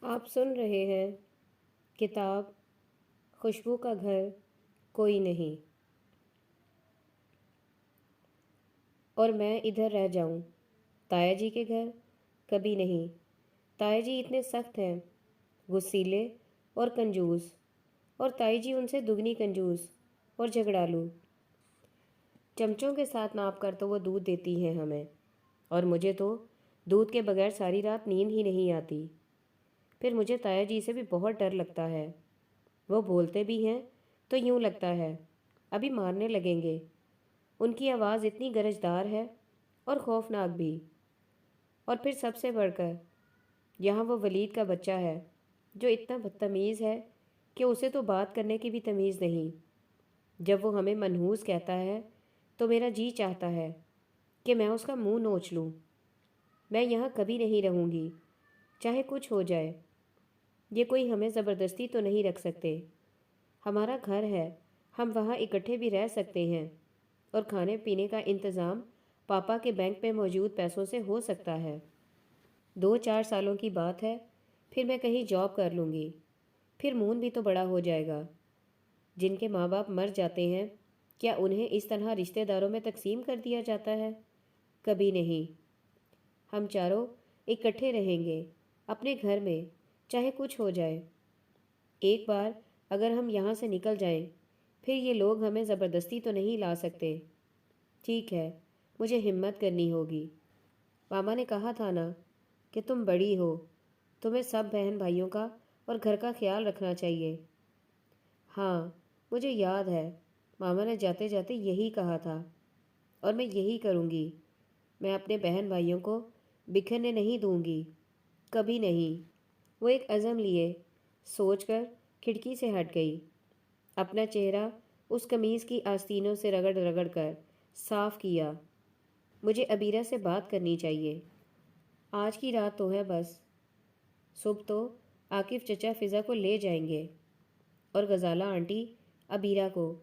آپ سن رہے ہیں کتاب خوشبو کا گھر کوئی نہیں، اور میں ادھر رہ جاؤں تایا جی کے گھر کبھی نہیں۔ تایا جی اتنے سخت ہیں، غصیلے اور کنجوس، اور تائی جی ان سے دگنی کنجوس اور جھگڑالو۔ چمچوں کے ساتھ ناپ کر تو وہ دودھ دیتی ہیں ہمیں، اور مجھے تو دودھ کے بغیر ساری رات نیند ہی نہیں آتی۔ پھر مجھے تایا جی سے بھی بہت ڈر لگتا ہے، وہ بولتے بھی ہیں تو یوں لگتا ہے ابھی مارنے لگیں گے۔ ان کی آواز اتنی گرجدار ہے اور خوفناک بھی۔ اور پھر سب سے بڑھ کر یہاں وہ ولید کا بچہ ہے جو اتنا بدتمیز ہے کہ اسے تو بات کرنے کی بھی تمیز نہیں۔ جب وہ ہمیں منحوس کہتا ہے تو میرا جی چاہتا ہے کہ میں اس کا منہ نوچ لوں۔ میں یہاں کبھی نہیں رہوں گی، چاہے کچھ ہو جائے۔ یہ کوئی ہمیں زبردستی تو نہیں رکھ سکتے، ہمارا گھر ہے، ہم وہاں اکٹھے بھی رہ سکتے ہیں، اور کھانے پینے کا انتظام پاپا کے بینک میں موجود پیسوں سے ہو سکتا ہے۔ 2-4 سالوں کی بات ہے، پھر میں کہیں جاب کر لوں گی، پھر مون بھی تو بڑا ہو جائے گا۔ جن کے ماں باپ مر جاتے ہیں کیا انہیں اس طرح رشتہ داروں میں تقسیم کر دیا جاتا ہے؟ کبھی نہیں۔ ہم چاروں اکٹھے رہیں گے اپنے گھر میں، چاہے کچھ ہو جائے۔ ایک بار اگر ہم یہاں سے نکل جائیں پھر یہ لوگ ہمیں زبردستی تو نہیں لا سکتے۔ ٹھیک ہے، مجھے ہمت کرنی ہوگی۔ ماما نے کہا تھا نا کہ تم بڑی ہو، تمہیں سب بہن بھائیوں کا اور گھر کا خیال رکھنا چاہیے۔ ہاں مجھے یاد ہے، ماما نے جاتے جاتے یہی کہا تھا، اور میں یہی کروں گی۔ میں اپنے بہن بھائیوں کو بکھرنے نہیں دوں گی، کبھی نہیں۔ وہ ایک عزم لیے سوچ کر کھڑکی سے ہٹ گئی، اپنا چہرہ اس قمیض کی آستینوں سے رگڑ رگڑ کر صاف کیا۔ مجھے عبیرہ سے بات کرنی چاہیے، آج کی رات تو ہے بس۔ صبح تو عاقف چچا فضا کو لے جائیں گے، اور غزالہ آنٹی عبیرہ کو۔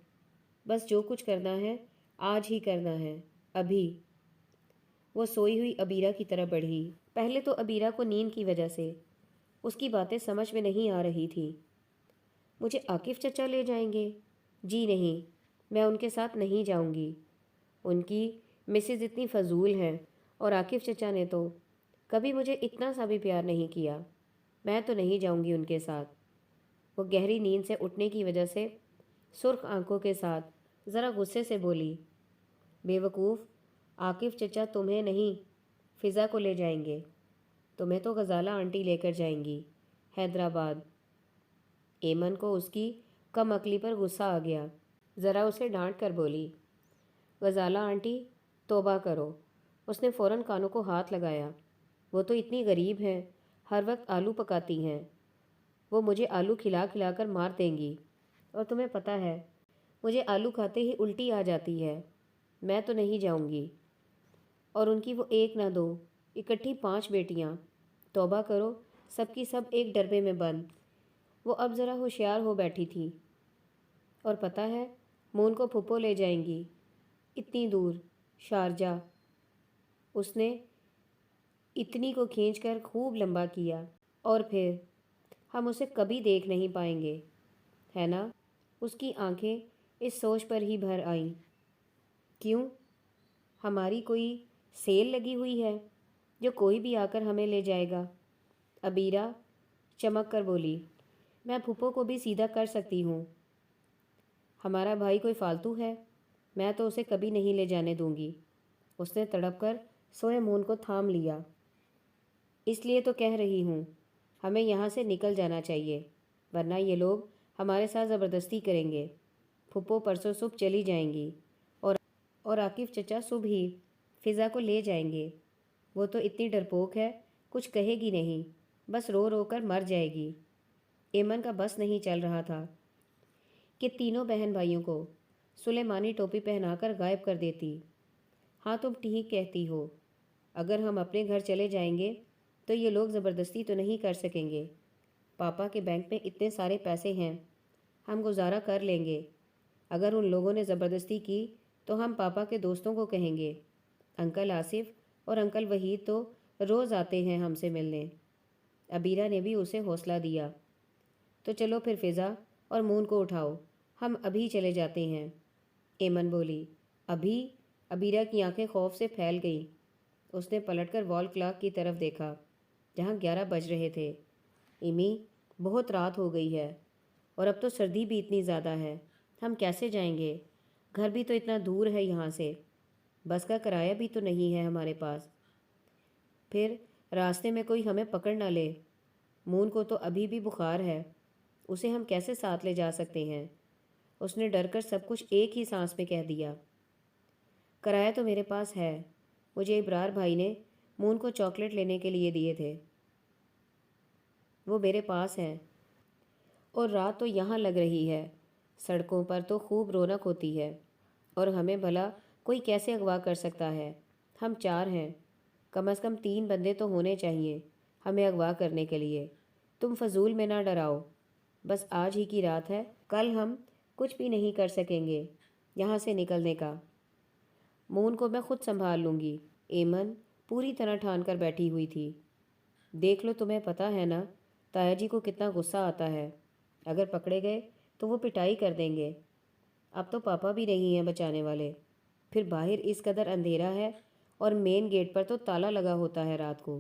بس جو کچھ کرنا ہے آج ہی کرنا ہے، ابھی۔ وہ سوئی ہوئی عبیرہ کی طرف بڑھی۔ پہلے تو عبیرہ کو نیند کی وجہ سے اس کی باتیں سمجھ میں نہیں آ رہی تھی۔ مجھے عاقف چچا لے جائیں گے؟ جی نہیں، میں ان کے ساتھ نہیں جاؤں گی۔ ان کی مسز اتنی فضول ہیں، اور عاقف چچا نے تو کبھی مجھے اتنا سا بھی پیار نہیں کیا۔ میں تو نہیں جاؤں گی ان کے ساتھ۔ وہ گہری نیند سے اٹھنے کی وجہ سے سرخ آنکھوں کے ساتھ ذرا غصے سے بولی، بے وقوف، عاقف چچا تمہیں نہیں فضا کو لے جائیں گے، تمہیں تو غزالہ آنٹی لے کر جائیں گی حیدرآباد۔ ایمن کو اس کی کم عقلی پر غصہ آ گیا، ذرا اسے ڈانٹ کر بولی، غزالہ آنٹی توبہ کرو۔ اس نے فوراً کانوں کو ہاتھ لگایا، وہ تو اتنی غریب ہیں، ہر وقت آلو پکاتی ہیں، وہ مجھے آلو کھلا کھلا کر مار دیں گی، اور تمہیں پتہ ہے مجھے آلو کھاتے ہی الٹی آ جاتی ہے۔ میں تو نہیں جاؤں گی۔ اور ان کی وہ ایک نہ دو، اکٹھی 5 بیٹیاں، توبہ کرو، سب کی سب ایک ڈربے میں بند۔ وہ اب ذرا ہوشیار ہو بیٹھی تھی، اور پتہ ہے مون کو پھپھو لے جائیں گی، اتنی دور، شارجہ۔ اس نے اتنی کو کھینچ کر خوب لمبا کیا، اور پھر ہم اسے کبھی دیکھ نہیں پائیں گے، ہے نا؟ اس کی آنکھیں اس سوچ پر ہی بھر آئیں۔ کیوں؟ ہماری کوئی سیل لگی ہوئی ہے جو کوئی بھی آ کر ہمیں لے جائے گا؟ عبیرہ چمک کر بولی، میں پھپھو کو بھی سیدھا کر سکتی ہوں۔ ہمارا بھائی کوئی فالتو ہے؟ میں تو اسے کبھی نہیں لے جانے دوں گی۔ اس نے تڑپ کر سوئے مون کو تھام لیا۔ اس لیے تو کہہ رہی ہوں، ہمیں یہاں سے نکل جانا چاہیے، ورنہ یہ لوگ ہمارے ساتھ زبردستی کریں گے۔ پھپھو پرسوں صبح چلی جائیں گی، اور عاقف چچا صبح ہی فضا کو لے جائیں گے۔ وہ تو اتنی ڈرپوک ہے، کچھ کہے گی نہیں، بس رو رو کر مر جائے گی۔ ایمن کا بس نہیں چل رہا تھا کہ تینوں بہن بھائیوں کو سلیمانی ٹوپی پہنا کر غائب کر دیتی۔ ہاں تم ٹھیک کہتی ہو، اگر ہم اپنے گھر چلے جائیں گے تو یہ لوگ زبردستی تو نہیں کر سکیں گے۔ پاپا کے بینک میں اتنے سارے پیسے ہیں، ہم گزارا کر لیں گے۔ اگر ان لوگوں نے زبردستی کی تو ہم پاپا کے دوستوں کو کہیں گے۔ انکل آصف اور انکل وحید تو روز آتے ہیں ہم سے ملنے۔ ابیرہ نے بھی اسے حوصلہ دیا۔ تو چلو پھر فضا اور مون کو اٹھاؤ، ہم ابھی چلے جاتے ہیں۔ ایمن بولی۔ ابھی؟ ابیرہ کی آنکھیں خوف سے پھیل گئیں۔ اس نے پلٹ کر وال کلاک کی طرف دیکھا جہاں 11 بج رہے تھے۔ امی، بہت رات ہو گئی ہے اور اب تو سردی بھی اتنی زیادہ ہے، ہم کیسے جائیں گے؟ گھر بھی تو اتنا دور ہے یہاں سے، بس کا کرایہ بھی تو نہیں ہے ہمارے پاس، پھر راستے میں کوئی ہمیں پکڑ نہ لے۔ مون کو تو ابھی بھی بخار ہے، اسے ہم کیسے ساتھ لے جا سکتے ہیں؟ اس نے ڈر کر سب کچھ ایک ہی سانس میں کہہ دیا۔ کرایہ تو میرے پاس ہے، مجھے ابرار بھائی نے مون کو چاکلیٹ لینے کے لیے دیے تھے، وہ میرے پاس ہیں۔ اور رات تو یہاں لگ رہی ہے، سڑکوں پر تو خوب رونق ہوتی ہے، اور ہمیں بھلا کوئی کیسے اغوا کر سکتا ہے؟ ہم 4 ہیں، کم از کم 3 بندے تو ہونے چاہیے ہمیں اغوا کرنے کے لیے۔ تم فضول میں نہ ڈراؤ، بس آج ہی کی رات ہے، کل ہم کچھ بھی نہیں کر سکیں گے یہاں سے نکلنے کا۔ مون کو میں خود سنبھال لوں گی۔ ایمن پوری طرح ٹھان کر بیٹھی ہوئی تھی۔ دیکھ لو، تمہیں پتہ ہے نا تایا جی کو کتنا غصہ آتا ہے، اگر پکڑے گئے تو وہ پٹائی کر دیں گے۔ اب تو پاپا بھی نہیں ہیں بچانے والے، پھر باہر اس قدر اندھیرا ہے اور مین گیٹ پر تو تالا لگا ہوتا ہے رات کو۔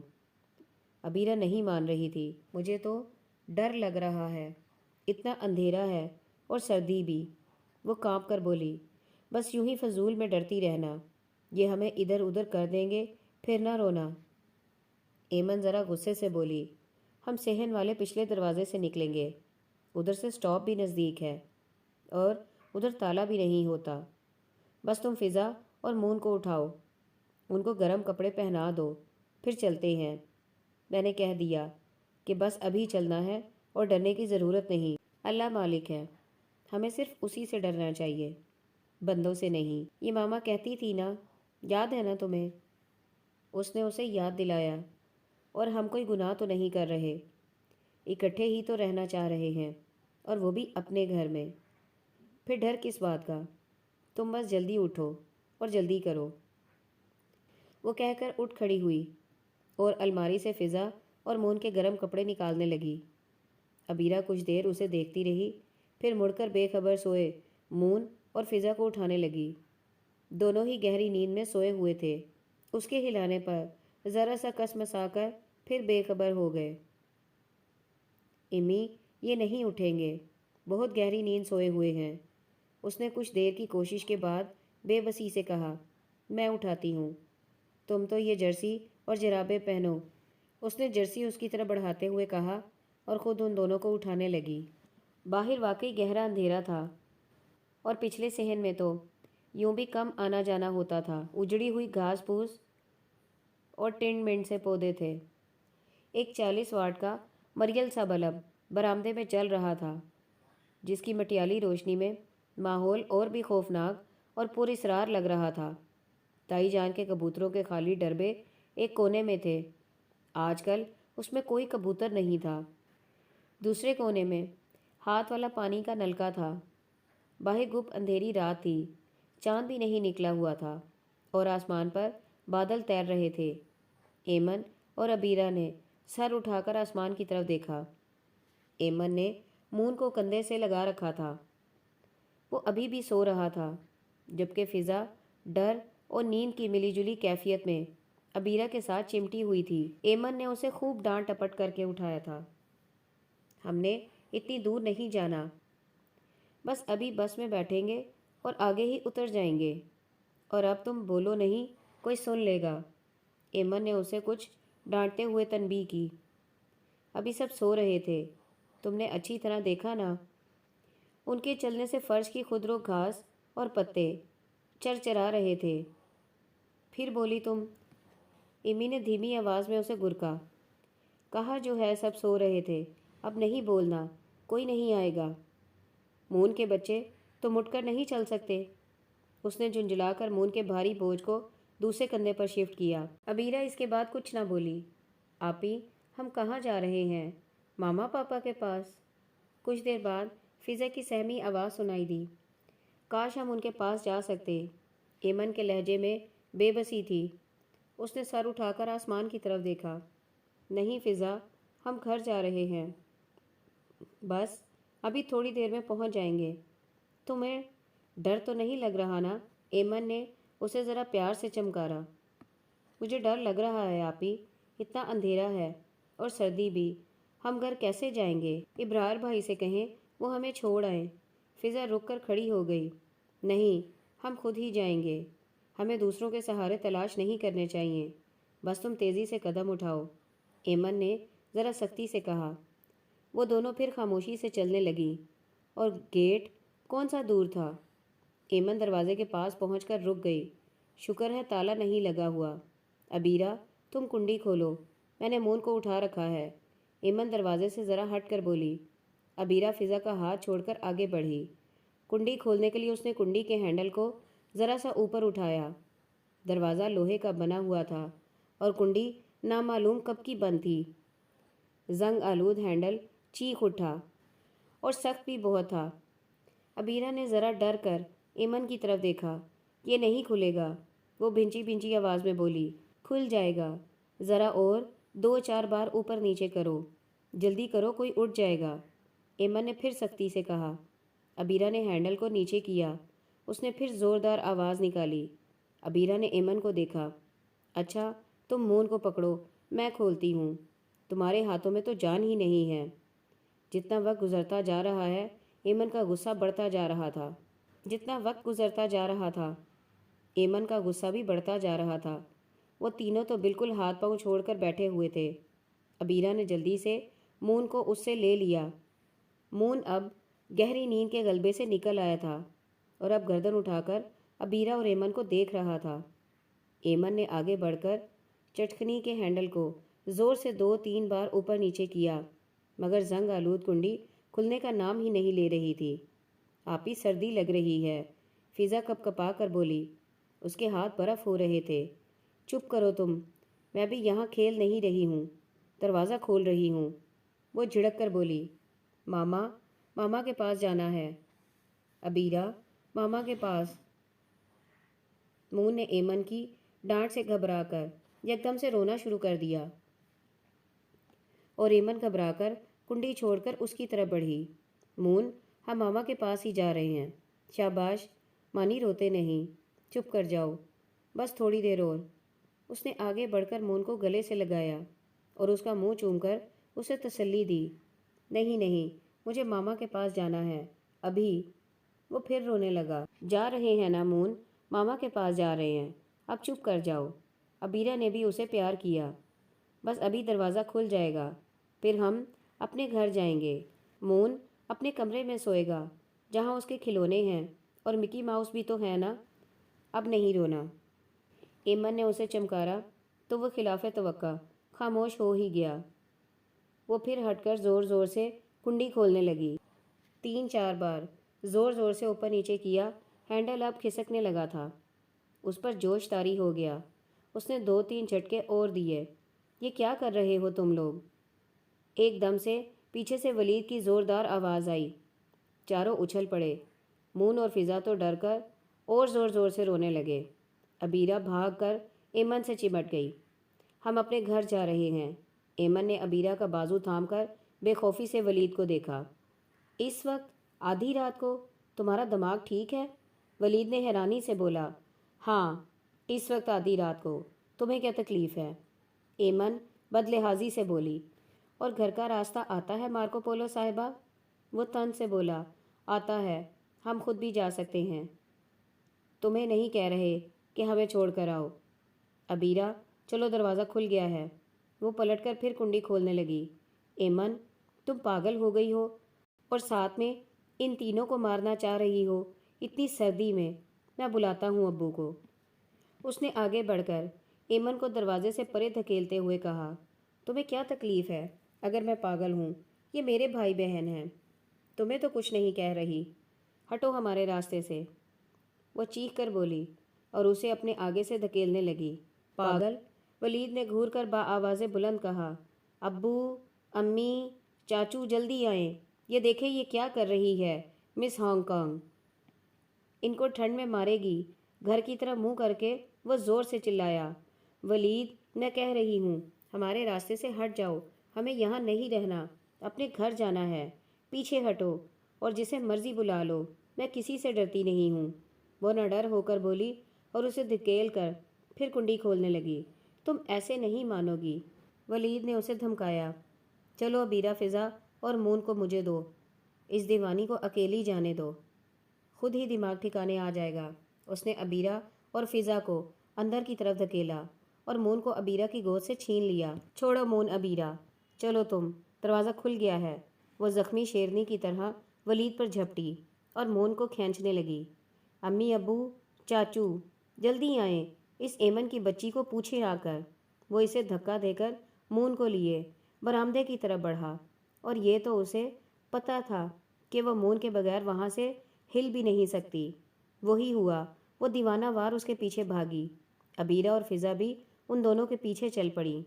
ابیرہ نہیں مان رہی تھی۔ مجھے تو ڈر لگ رہا ہے، اتنا اندھیرا ہے اور سردی بھی۔ وہ کانپ کر بولی، بس یوں ہی فضول میں ڈرتی رہنا، یہ ہمیں ادھر ادھر کر دیں گے، پھر نہ رونا۔ ایمن ذرا غصے سے بولی، ہم صحن والے پچھلے دروازے سے نکلیں گے، ادھر سے سٹاپ بھی نزدیک ہے اور ادھر تالا بھی نہیں ہوتا۔ بس تم فضا اور مون کو اٹھاؤ، ان کو گرم کپڑے پہنا دو، پھر چلتے ہیں۔ میں نے کہہ دیا کہ بس ابھی چلنا ہے اور ڈرنے کی ضرورت نہیں، اللہ مالک ہے، ہمیں صرف اسی سے ڈرنا چاہیے، بندوں سے نہیں۔ یہ ماما کہتی تھی نا، یاد ہے نا تمہیں؟ اس نے اسے یاد دلایا۔ اور ہم کوئی گناہ تو نہیں کر رہے، اکٹھے ہی تو رہنا چاہ رہے ہیں، اور وہ بھی اپنے گھر میں، پھر ڈر کس بات کا؟ تم بس جلدی اٹھو اور جلدی کرو۔ وہ کہہ کر اٹھ کھڑی ہوئی اور الماری سے فضا اور مون کے گرم کپڑے نکالنے لگی۔ ابیرہ کچھ دیر اسے دیکھتی رہی، پھر مڑ کر بے خبر سوئے مون اور فضا کو اٹھانے لگی۔ دونوں ہی گہری نیند میں سوئے ہوئے تھے، اس کے ہلانے پر ذرا سا کس مسا کر پھر بے خبر ہو گئے۔ امی، یہ نہیں اٹھیں گے، بہت گہری نیند سوئے ہوئے ہیں۔ اس نے کچھ دیر کی کوشش کے بعد بے بسی سے کہا، میں اٹھاتی ہوں، تم تو یہ جرسی اور جرابیں پہنو۔ اس نے جرسی اس کی طرف بڑھاتے ہوئے کہا اور خود ان دونوں کو اٹھانے لگی۔ باہر واقعی گہرا اندھیرا تھا، اور پچھلے صحن میں تو یوں بھی کم آنا جانا ہوتا تھا، اجڑی ہوئی گھاس پھوس اور ٹنڈ منڈ سے پودے تھے۔ ایک 40 واٹ کا مریل سا بلب برآمدے میں جل رہا تھا، جس کی مٹیالی روشنی میں ماحول اور بھی خوفناک اور پراسرار لگ رہا تھا۔ تائی جان کے کبوتروں کے خالی ڈربے ایک کونے میں تھے، آج کل اس میں کوئی کبوتر نہیں تھا۔ دوسرے کونے میں ہاتھ والا پانی کا نلکا تھا۔ باہر گپ اندھیری رات تھی، چاند بھی نہیں نکلا ہوا تھا اور آسمان پر بادل تیر رہے تھے۔ ایمن اور ابیرہ نے سر اٹھا کر آسمان کی طرف دیکھا۔ ایمن نے مون کو کندھے سے لگا رکھا تھا، وہ ابھی بھی سو رہا تھا، جبکہ فضا ڈر اور نیند کی ملی جلی کیفیت میں ابیرہ کے ساتھ چمٹی ہوئی تھی۔ ایمن نے اسے خوب ڈانٹ ٹپٹ کر کے اٹھایا تھا، ہم نے اتنی دور نہیں جانا، بس ابھی بس میں بیٹھیں گے اور آگے ہی اتر جائیں گے، اور اب تم بولو نہیں، کوئی سن لے گا۔ ایمن نے اسے کچھ ڈانٹتے ہوئے تنبیہ کی۔ ابھی سب سو رہے تھے، تم نے اچھی طرح دیکھا نا، ان کے چلنے سے فرش کی خودرو گھاس اور پتے چرچرا رہے تھے۔ پھر بولی تم؟ امی نے دھیمی آواز میں اسے گرکا۔ کہا جو ہے سب سو رہے تھے، اب نہیں بولنا، کوئی نہیں آئے گا۔ مون کے بچے تو مٹ کر نہیں چل سکتے۔ اس نے جھنجھلا کر مون کے بھاری بوجھ کو دوسرے کندھے پر شفٹ کیا۔ ابیرہ اس کے بعد کچھ نہ بولی۔ آپی، ہم کہاں جا رہے ہیں؟ ماما پاپا کے پاس۔ کچھ دیر بعد فضا کی سہمی آواز سنائی دی، کاش ہم ان کے پاس جا سکتے۔ ایمن کے لہجے میں بے بسی تھی۔ اس نے سر اٹھا کر آسمان کی طرف دیکھا۔ نہیں فضا، ہم گھر جا رہے ہیں، بس ابھی تھوڑی دیر میں پہنچ جائیں گے۔ تمہیں ڈر تو نہیں لگ رہا نا؟ ایمن نے اسے ذرا پیار سے چمکارا۔ مجھے ڈر لگ رہا ہے آپی، اتنا اندھیرا ہے اور سردی بھی، ہم گھر کیسے جائیں گے؟ ابرار بھائی سے کہیں وہ ہمیں چھوڑ آئیں۔ فضا رک کر کھڑی ہو گئی۔ نہیں، ہم خود ہی جائیں گے، ہمیں دوسروں کے سہارے تلاش نہیں کرنے چاہیے، بس تم تیزی سے قدم اٹھاؤ، ایمن نے ذرا سختی سے کہا۔ وہ دونوں پھر خاموشی سے چلنے لگیں، اور گیٹ کون سا دور تھا؟ ایمن دروازے کے پاس پہنچ کر رک گئی۔ شکر ہے تالا نہیں لگا ہوا۔ ابیرہ، تم کنڈی کھولو، میں نے مون کو اٹھا رکھا ہے، ایمن دروازے سے ذرا ہٹ کر بولی۔ ابیرہ فضا کا ہاتھ چھوڑ کر آگے بڑھی۔ کنڈی کھولنے کے لیے اس نے کنڈی کے ہینڈل کو ذرا سا اوپر اٹھایا۔ دروازہ لوہے کا بنا ہوا تھا اور کنڈی نامعلوم کب کی بند تھی۔ زنگ آلود ہینڈل چیخ اٹھا اور سخت بھی بہت تھا۔ ابیرہ نے ذرا ڈر کر ایمن کی طرف دیکھا۔ یہ نہیں کھلے گا، وہ بھنچی بھنچی آواز میں بولی۔ کھل جائے گا، ذرا اور 2-4 بار اوپر نیچے کرو، جلدی کرو کوئی اٹھ جائے گا، ایمن نے پھر سختی سے کہا۔ ابیرہ نے ہینڈل کو نیچے کیا۔ اس نے پھر زوردار آواز نکالی۔ ابیرہ نے ایمن کو دیکھا۔ اچھا، تم مون کو پکڑو، میں کھولتی ہوں، تمہارے ہاتھوں میں تو جان ہی نہیں ہے۔ جتنا وقت گزرتا جا رہا ہے، ایمن کا غصہ بڑھتا جا رہا تھا۔ جتنا وقت گزرتا جا رہا تھا، ایمن کا غصہ بھی بڑھتا جا رہا تھا۔ وہ تینوں تو بالکل ہاتھ پاؤں چھوڑ کر بیٹھے ہوئے تھے۔ ابیرہ نے جلدی سے مون کو اس سے لے لیا۔ مون اب گہری نیند کے غلبے سے نکل آیا تھا اور اب گردن اٹھا کر ابیرہ اور ایمن کو دیکھ رہا تھا۔ ایمن نے آگے بڑھ کر چٹکنی کے ہینڈل کو زور سے 2-3 بار اوپر نیچے کیا، مگر زنگ آلود کنڈی کھلنے کا نام ہی نہیں لے رہی تھی۔ آپی، سردی لگ رہی ہے، فضا کپ کپا کر بولی۔ اس کے ہاتھ برف ہو رہے تھے۔ چپ کرو تم، میں بھی یہاں کھیل نہیں رہی ہوں، دروازہ کھول رہی ہوں، وہ جھڑک کر بولی۔ ماما کے پاس جانا ہے۔ ابیرہ، ماما کے پاس؟ مون نے ایمن کی ڈانٹ سے گھبرا کر یکدم سے رونا شروع کر دیا اور ایمن گھبرا کر کنڈی چھوڑ کر اس کی طرف بڑھی۔ مون، ہم ماما کے پاس ہی جا رہے ہیں۔ شاباش مانی، روتے نہیں، چپ کر جاؤ، بس تھوڑی دیر اور۔ اس نے آگے بڑھ کر مون کو گلے سے لگایا اور اس کا منہ چوم کر اسے تسلی دی۔ نہیں نہیں، مجھے ماما کے پاس جانا ہے، ابھی۔ وہ پھر رونے لگا۔ جا رہے ہیں نا مون، ماما کے پاس جا رہے ہیں، اب چپ کر جاؤ۔ ابیرہ نے بھی اسے پیار کیا۔ بس ابھی دروازہ کھل جائے گا، پھر ہم اپنے گھر جائیں گے۔ مون اپنے کمرے میں سوئے گا، جہاں اس کے کھلونے ہیں، اور مکی ماؤس بھی تو ہے نا۔ اب نہیں رونا۔ ایمن نے اسے چمکارا تو وہ خلاف توقع خاموش ہو ہی گیا۔ وہ پھر ہٹ کر زور زور سے کنڈی کھولنے لگی۔ 3-4 بار زور زور سے اوپر نیچے کیا، ہینڈل اب کھسکنے لگا تھا۔ اس پر جوش طاری ہو گیا۔ اس نے 2-3 جھٹکے اور دیے۔ یہ کیا کر رہے ہو تم لوگ؟ ایک دم سے پیچھے سے ولید کی زوردار آواز آئی۔ چاروں اچھل پڑے۔ مون اور فضا تو ڈر کر اور زور زور سے رونے لگے۔ ابیرہ بھاگ کر ایمن سے چمٹ گئی۔ ہم اپنے گھر جا رہے ہیں۔ ایمن نے ابیرہ کا بازو تھام کر بے خوفی سے ولید کو دیکھا۔ اس وقت آدھی رات کو تمہارا دماغ ٹھیک ہے؟ ولید نے حیرانی سے بولا۔ ہاں، اس وقت آدھی رات کو، تمہیں کیا تکلیف ہے؟ ایمن بدلحاظی سے بولی۔ اور گھر کا راستہ آتا ہے مارکو پولو صاحبہ؟ وہ طنز سے بولا۔ آتا ہے، ہم خود بھی جا سکتے ہیں، تمہیں نہیں کہہ رہے کہ ہمیں چھوڑ کر آؤ۔ ابیرہ، چلو دروازہ کھل گیا ہے۔ وہ پلٹ کر پھر کنڈی کھولنے لگی۔ ایمن، تم پاگل ہو گئی ہو، اور ساتھ میں ان تینوں کو مارنا چاہ رہی ہو اتنی سردی میں؟ میں بلاتا ہوں ابو کو۔ اس نے آگے بڑھ کر ایمن کو دروازے سے پرے دھکیلتے ہوئے کہا۔ تمہیں کیا تکلیف ہے اگر میں پاگل ہوں؟ یہ میرے بھائی بہن ہیں، تمہیں تو کچھ نہیں کہہ رہی، ہٹو ہمارے راستے سے، وہ چیخ کر بولی اور اسے اپنے آگے سے دھکیلنے لگی۔ پاگل؟ ولید نے گھور کر آواز بلند کہا۔ ابو، امی، چاچو جلدی آئیں، یہ دیکھیں یہ کیا کر رہی ہے مس ہانگ کانگ، ان کو ٹھنڈ میں مارے گی۔ گھر کی طرف منہ کر کے وہ زور سے چلایا۔ ولید، میں کہہ رہی ہوں ہمارے راستے سے ہٹ جاؤ، ہمیں یہاں نہیں رہنا، اپنے گھر جانا ہے۔ پیچھے ہٹو اور جسے مرضی بلا لو، میں کسی سے ڈرتی نہیں ہوں۔ وہ نہ ڈر ہو کر بولی اور اسے دھکیل کر پھر کنڈی کھولنے لگی۔ تم ایسے نہیں مانو گی، ولید نے اسے دھمکایا۔ چلو ابیرہ، فضا اور مون کو مجھے دو، اس دیوانی کو اکیلی جانے دو، خود ہی دماغ ٹھکانے آ جائے گا۔ اس نے ابیرہ اور فضا کو اندر کی طرف دھکیلا اور مون کو ابیرہ کی گود سے چھین لیا۔ چھوڑو مون، ابیرہ چلو تم، دروازہ کھل گیا ہے۔ وہ زخمی شیرنی کی طرح ولید پر جھپٹی اور مون کو کھینچنے لگی۔ امی، ابو، چاچو جلدی آئیں، اس ایمن کی بچی کو پوچھیں آ کر۔ وہ اسے دھکا دے کر مون کو لیے برآمدے کی طرف بڑھا، اور یہ تو اسے پتہ تھا کہ وہ مون کے بغیر وہاں سے ہل بھی نہیں سکتی۔ وہی ہوا، وہ دیوانہ وار اس کے پیچھے بھاگی۔ ابیرہ اور فضا بھی ان دونوں کے پیچھے چل پڑی۔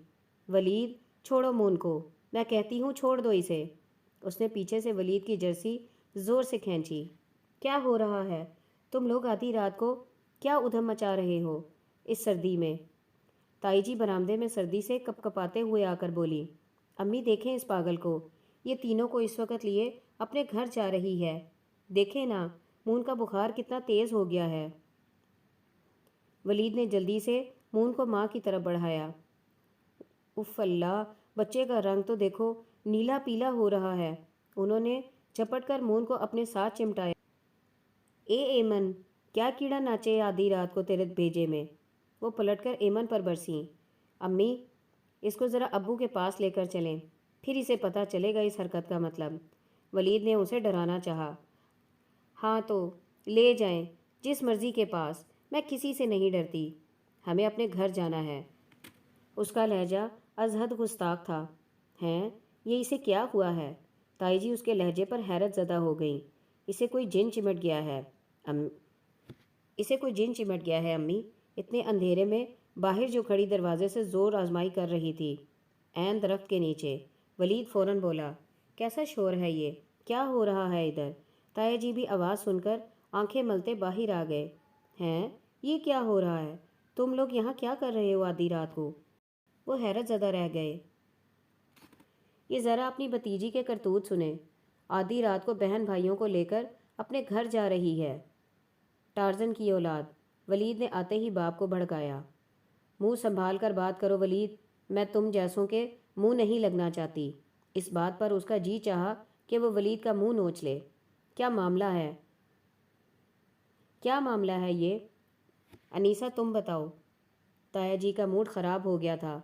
ولید، چھوڑو مون کو، میں کہتی ہوں چھوڑ دو اسے۔ اس نے پیچھے سے ولید کی جرسی زور سے کھینچی۔ کیا ہو رہا ہے؟ تم لوگ آدھی رات کو کیا ادھم مچا رہے ہو اس سردی میں؟ تائی جی برآمدے میں سردی سے کپ کپاتے ہوئے آ کر بولی۔ امی دیکھیں اس پاگل کو، یہ تینوں کو اس وقت لیے اپنے گھر جا رہی ہے۔ دیکھیں نا، مون کا بخار کتنا تیز ہو گیا ہے۔ ولید نے جلدی سے مون کو ماں کی طرف بڑھایا۔ اف اللہ، بچے کا رنگ تو دیکھو، نیلا پیلا ہو رہا ہے۔ انہوں نے جھپٹ کر مون کو اپنے ساتھ چمٹایا۔ اے ایمن، کیا کیڑا ناچے آدھی رات کو تیرے بھیجے میں؟ وہ پلٹ کر ایمن پر برسیں۔ امی، اس کو ذرا ابو کے پاس لے کر چلیں، پھر اسے پتہ چلے گا اس حرکت کا مطلب۔ ولید نے اسے ڈرانا چاہا۔ ہاں تو لے جائیں جس مرضی کے پاس، میں کسی سے نہیں ڈرتی، ہمیں اپنے گھر جانا ہے۔ اس کا لہجہ از حد گستاخ تھا۔ ہیں، یہ اسے کیا ہوا ہے؟ تائی جی اس کے لہجے پر حیرت زدہ ہو گئیں۔ اسے کوئی جن چمٹ گیا ہے امی۔ اتنے اندھیرے میں باہر جو کھڑی دروازے سے زور آزمائی کر رہی تھی، عین درخت کے نیچے۔ ولید فوراً بولا، کیسا شور ہے یہ؟ کیا ہو رہا ہے ادھر؟ تائی جی بھی آواز سن کر آنکھیں ملتے باہر آ گئے۔ ہیں، یہ کیا ہو رہا ہے؟ تم لوگ یہاں کیا کر رہے ہو آدھی رات کو؟ وہ حیرت زدہ رہ گئے۔ یہ ذرا اپنی بھتیجی کے کرتوت سنیں، آدھی رات کو بہن بھائیوں کو لے کر اپنے گھر جا رہی ہے۔ ٹارزن کی اولاد، ولید نے آتے ہی باپ کو بھڑکایا۔ منہ سنبھال کر بات کرو ولید، میں تم جیسوں کے منہ نہیں لگنا چاہتی۔ اس بات پر اس کا جی چاہا کہ وہ ولید کا منہ نوچ لے۔ کیا معاملہ ہے؟ کیا معاملہ ہے یہ؟ انیسہ تم بتاؤ۔ تایا جی کا موڈ خراب ہو گیا تھا۔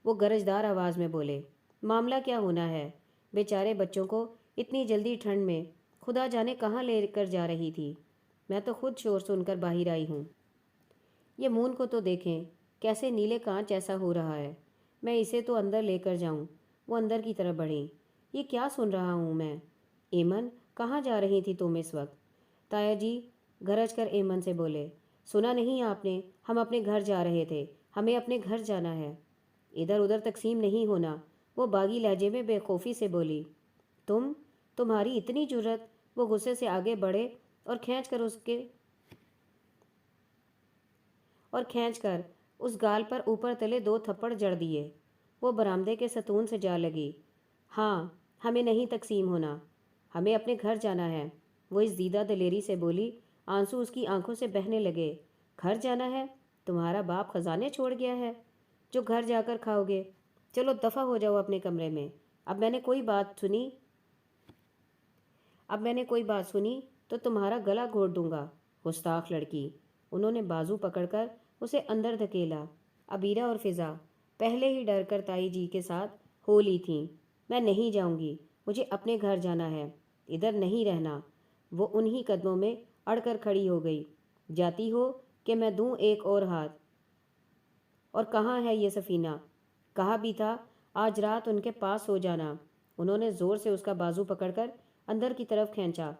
وہ گرجدار آواز میں بولے، معاملہ کیا ہونا ہے؟ بیچارے بچوں کو اتنی جلدی ٹھنڈ میں خدا جانے کہاں لے کر جا رہی تھی؟ میں تو خود شور سن کر باہر آئی ہوں۔ یہ مون کو تو دیکھیں، کیسے نیلے کانچ ایسا ہو رہا ہے۔ میں اسے تو اندر لے کر جاؤں۔ وہ اندر کی طرف بڑھیں۔ یہ کیا سن رہا ہوں میں؟ ایمن، کہاں جا رہی تھی تم اس وقت؟ تایا جی گرج کر ایمن سے بولے، سنا نہیں آپ نے؟ ہم اپنے گھر جا رہے تھے، ہمیں اپنے گھر جانا ہے، ادھر ادھر تقسیم نہیں ہونا۔ وہ باغی لہجے میں بے خوفی سے بولی۔ تمہاری اتنی جرت؟ وہ غصے سے آگے بڑھے اور کھینچ کر اس گال پر اوپر تلے 2 تھپڑ جڑ دیے۔ وہ برآمدے کے ستون سے جا لگی۔ ہاں، ہمیں نہیں تقسیم ہونا، ہمیں اپنے گھر جانا ہے، وہ اس دیدہ دلیری سے بولی۔ آنسو اس کی آنکھوں سے بہنے لگے۔ گھر جانا ہے؟ تمہارا باپ خزانے چھوڑ گیا ہے جو گھر جا کر کھاؤ گے؟ چلو دفع ہو جاؤ اپنے کمرے میں۔ اب میں نے کوئی بات سنی تو تمہارا گلا گھونٹ دوں گا، گستاخ لڑکی۔ انہوں نے بازو پکڑ کر اسے اندر دھکیلا۔ ابیرہ اور فضا پہلے ہی ڈر کر تائی جی کے ساتھ ہو لی تھیں۔ میں نہیں جاؤں گی، مجھے اپنے گھر جانا ہے، ادھر نہیں رہنا۔ وہ انہی قدموں میں اڑ کر کھڑی ہو گئی۔ جاتی ہو کہ میں دوں ایک اور ہاتھ؟ اور کہاں ہے یہ سفینہ؟ کہا بھی تھا آج رات ان کے پاس ہو جانا۔ انہوں نے زور سے اس کا بازو پکڑ کر اندر کی طرف کھینچا۔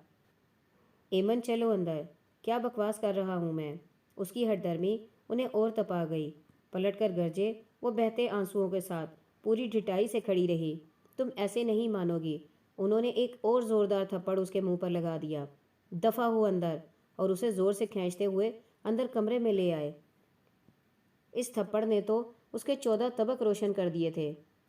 ایمن چلو اندر، کیا بکواس کر رہا ہوں میں؟ اس کی ہٹ درمی انہیں اور تپا گئی۔ پلٹ کر گرجے وہ بہتے آنسوؤں کے ساتھ پوری ڈٹائی سے کھڑی رہی۔ تم ایسے نہیں مانو گی۔ انہوں نے ایک اور زوردار تھپڑ اس کے منہ پر لگا دیا۔ دفع ہو اندر، اور اسے زور سے کھینچتے ہوئے اندر کمرے میں لے آئے۔ اس تھپڑ نے تو اس کے 14 طبق روشن کر دیے تھے۔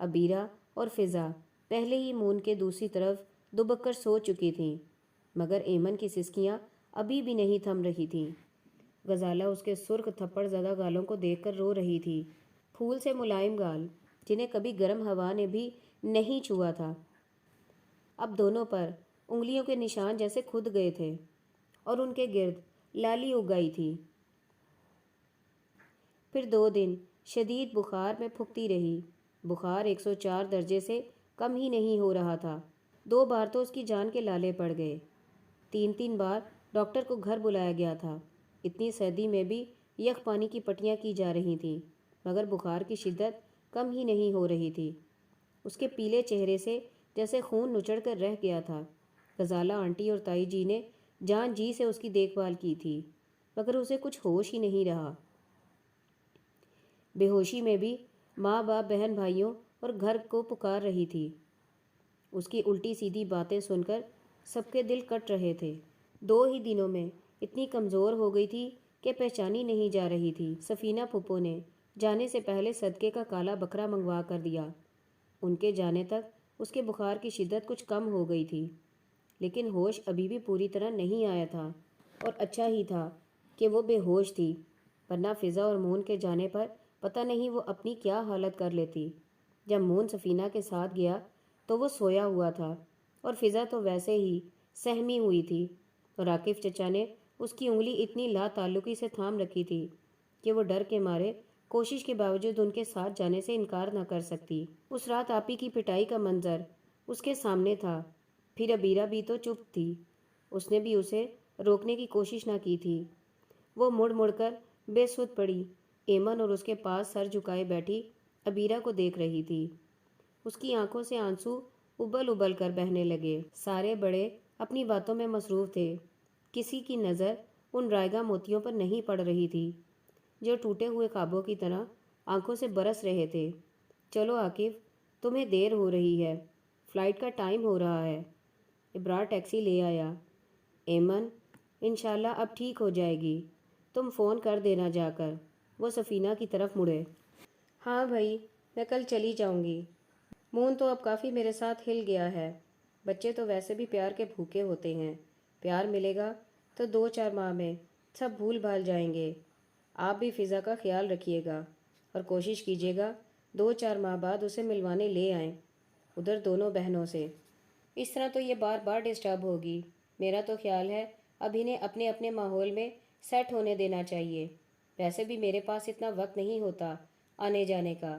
ابیرہ اور فضا پہلے ہی مون کے دوسری طرف دبک کر سو چکی تھیں، مگر ایمن کی سسکیاں ابھی بھی نہیں تھم رہی تھیں۔ غزالہ اس کے سرخ تھپڑ زدہ گالوں کو دیکھ کر رو رہی تھی، پھول سے ملائم گال جنہیں کبھی گرم ہوا نے بھی نہیں چھوا تھا، اب دونوں پر انگلیوں کے نشان جیسے کھد گئے تھے اور ان کے گرد لالی اگ گئی تھی۔ پھر 2 دن شدید بخار میں پھکتی رہی۔ بخار 104 درجے سے کم ہی نہیں ہو رہا تھا۔ 2 بار تو اس کی جان کے لالے پڑ گئے۔ 3 بار ڈاکٹر کو گھر بلایا گیا تھا۔ اتنی سردی میں بھی یک پانی کی پٹیاں کی جا رہی تھیں، مگر بخار کی شدت کم ہی نہیں ہو رہی تھی۔ اس کے پیلے چہرے سے جیسے خون نچڑ کر رہ گیا تھا۔ غزالہ آنٹی اور تائی جی نے جان جی سے اس کی دیکھ بھال کی تھی، مگر اسے کچھ ہوش ہی نہیں رہا۔ بے ہوشی میں بھی ماں باپ بہن بھائیوں اور گھر کو پکار رہی تھی۔ اس کی الٹی سیدھی باتیں سن کر سب کے دل کٹ رہے تھے۔ 2 ہی دنوں میں اتنی کمزور ہو گئی تھی کہ پہچانی نہیں جا رہی تھی۔ سفینہ پھپھو نے جانے سے پہلے صدقے کا کالا بکرا منگوا کر دیا۔ ان کے جانے تک اس کے بخار کی شدت کچھ کم ہو گئی تھی، لیکن ہوش ابھی بھی پوری طرح نہیں آیا تھا، اور اچھا ہی تھا کہ وہ بے ہوش تھی، ورنہ فضا اور مون کے جانے پر پتہ نہیں وہ اپنی کیا حالت کر لیتی۔ جب مون سفینہ کے ساتھ گیا تو وہ سویا ہوا تھا، اور فضا تو ویسے ہی سہمی ہوئی تھی، اور عاقف چچا نے اس کی انگلی اتنی لا تعلقی سے تھام رکھی تھی کہ وہ ڈر کے مارے کوشش کے باوجود ان کے ساتھ جانے سے انکار نہ کر سکتی۔ اس رات آپی کی پٹائی کا منظر اس کے سامنے تھا۔ پھر ابیرہ بھی تو چپ تھی، اس نے بھی اسے روکنے کی کوشش نہ کی تھی۔ وہ مڑ مڑ کر بے سدھ پڑی، ایمن اور اس کے پاس سر جھکائے بیٹھی ابیرہ کو دیکھ رہی تھی۔ اس کی آنکھوں سے آنسو ابل ابل کر بہنے لگے۔ سارے بڑے اپنی باتوں میں مصروف تھے، کسی کی نظر ان رائگاں موتیوں پر نہیں پڑ رہی تھی جو ٹوٹے ہوئے خوابوں کی طرح آنکھوں سے برس رہے تھے۔ چلو عاقف، تمہیں دیر ہو رہی ہے، فلائٹ کا ٹائم ہو رہا ہے۔ ابرار ٹیکسی لے آیا۔ ایمن، انشاءاللہ اب ٹھیک ہو جائے گی، تم فون کر دینا جا کر۔ وہ سفینہ کی طرف مڑے۔ ہاں بھائی، میں کل چلی جاؤں گی۔ مون تو اب کافی میرے ساتھ ہل گیا ہے۔ بچے تو ویسے بھی پیار کے بھوکے ہوتے ہیں، پیار ملے گا تو 2-4 ماہ میں سب بھول بھال جائیں گے۔ آپ بھی فضا کا خیال رکھیے گا اور کوشش کیجیے گا 2-4 ماہ بعد اسے ملوانے لے آئیں، ادھر دونوں بہنوں سے۔ اس طرح تو یہ بار بار ڈسٹرب ہوگی۔ میرا تو خیال ہے اب انہیں اپنے اپنے ماحول میں سیٹ ہونے دینا چاہیے۔ ویسے بھی میرے پاس اتنا وقت نہیں ہوتا آنے جانے کا،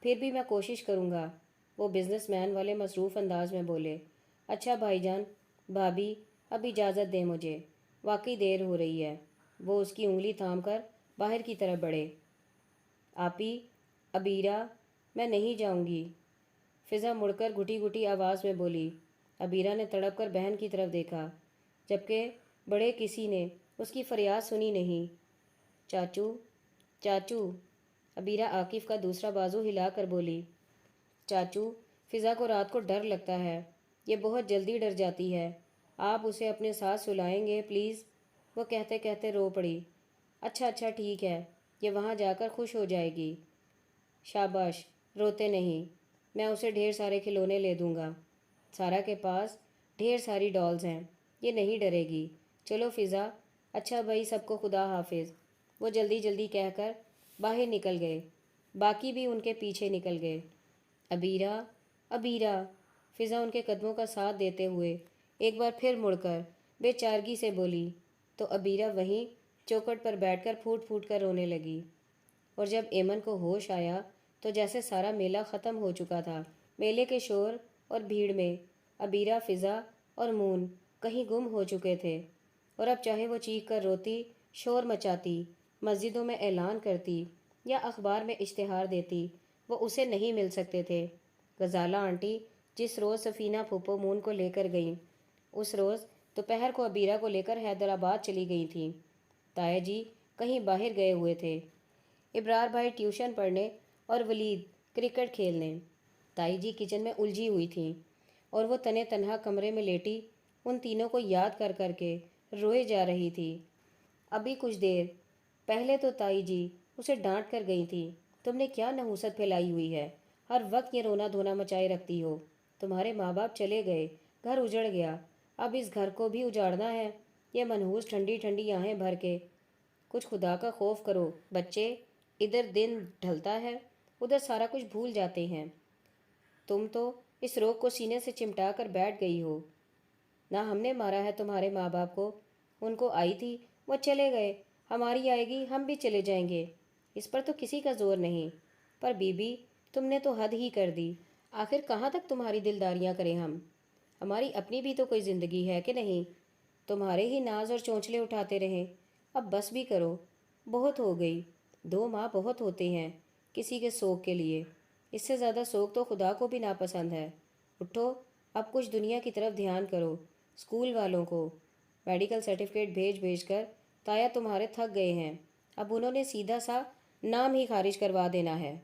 پھر بھی میں کوشش کروں گا۔ وہ بزنس مین والے مصروف انداز میں بولے۔ اچھا بھائی جان، بھابھی اب اجازت دیں مجھے، واقعی دیر ہو رہی ہے۔ وہ اس کی انگلی تھام کر باہر کی طرف بڑھے۔ آپی، ابیرہ، میں نہیں جاؤں گی، فضا مڑ کر گھٹی گھٹی آواز میں بولی۔ ابیرہ نے تڑپ کر بہن کی طرف دیکھا، جبکہ بڑے کسی نے اس کی فریاد سنی نہیں۔ چاچو، چاچو، ابیرہ عاقف کا دوسرا بازو ہلا کر بولی۔ چاچو، فضا کو رات کو ڈر لگتا ہے، یہ بہت جلدی ڈر جاتی ہے، آپ اسے اپنے ساتھ سلائیں گے پلیز؟ وہ کہتے کہتے رو پڑی۔ اچھا اچھا ٹھیک ہے، یہ وہاں جا کر خوش ہو جائے گی۔ شاباش، روتے نہیں، میں اسے ڈھیر سارے کھلونے لے دوں گا۔ سارا کے پاس ڈھیر ساری ڈالز ہیں، یہ نہیں ڈرے گی۔ چلو فضا، اچھا بھائی، سب کو خدا حافظ۔ وہ جلدی جلدی کہہ کر باہر نکل گئے، باقی بھی ان کے پیچھے نکل گئے۔ ابیرہ، ابیرہ، فضا ان کے قدموں کا ساتھ دیتے ہوئے ایک بار پھر مڑ کر بے چارگی سے بولی، تو ابیرہ وہیں چوکھٹ پر بیٹھ کر پھوٹ پھوٹ کر رونے لگی۔ اور جب ایمن کو ہوش آیا تو جیسے سارا میلہ ختم ہو چکا تھا۔ میلے کے شور اور بھیڑ میں ابیرہ، فضا اور مون کہیں گم ہو چکے تھے، اور اب چاہے وہ چیخ کر روتی، شور مچاتی، مسجدوں میں اعلان کرتی یا اخبار میں اشتہار دیتی، وہ اسے نہیں مل سکتے تھے۔ غزالہ آنٹی جس روز سفینہ پھوپھو مون کو لے کر گئیں، اس روز دوپہر کو ابیرہ کو لے کر حیدرآباد چلی گئی تھیں۔ تایا جی کہیں باہر گئے ہوئے تھے، ابرار بھائی ٹیوشن پڑھنے اور ولید کرکٹ کھیلنے۔ تائی جی کچن میں الجھی ہوئی تھیں، اور وہ تنے تنہا کمرے میں لیٹی ان تینوں کو یاد کر کر کے روئے جا رہی تھی۔ ابھی کچھ دیر پہلے تو تائی جی اسے ڈانٹ کر گئی تھی، تم نے کیا نحوست پھیلائی ہوئی ہے، ہر وقت یہ رونا دھونا مچائے رکھتی ہو۔ تمہارے ماں باپ چلے گئے، گھر اجڑ گیا، اب اس گھر کو بھی اجاڑنا ہے، یہ منحوس ٹھنڈی ٹھنڈی آہیں بھر کے۔ کچھ خدا کا خوف کرو بچے، ادھر دن ڈھلتا ہے، ادھر سارا کچھ بھول جاتے ہیں۔ تم تو اس روگ کو سینے سے چمٹا کر بیٹھ گئی ہو۔ نہ ہم نے مارا ہے تمہارے ماں باپ کو، ان کو آئی تھی، وہ چلے گئے، ہماری آئے گی، ہم بھی چلے جائیں گے، اس پر تو کسی کا زور نہیں۔ پر بی بی، تم نے تو حد ہی کر دی، آخر کہاں تک تمہاری دلداریاں کریں ہم؟ ہماری اپنی بھی تو کوئی زندگی ہے کہ نہیں؟ تمہارے ہی ناز اور چونچلے اٹھاتے رہیں، اب بس بھی کرو، بہت ہو گئی، 2 ماہ بہت ہوتے ہیں کسی کے سوگ کے لیے، اس سے زیادہ سوگ تو خدا کو بھی ناپسند ہے۔ اٹھو، اب کچھ دنیا کی طرف دھیان کرو۔ اسکول والوں کو میڈیکل سرٹیفکیٹ بھیج بھیج کر تایا تمہارے تھک گئے ہیں، اب انہوں نے سیدھا سا نام ہی خارج کروا دینا ہے۔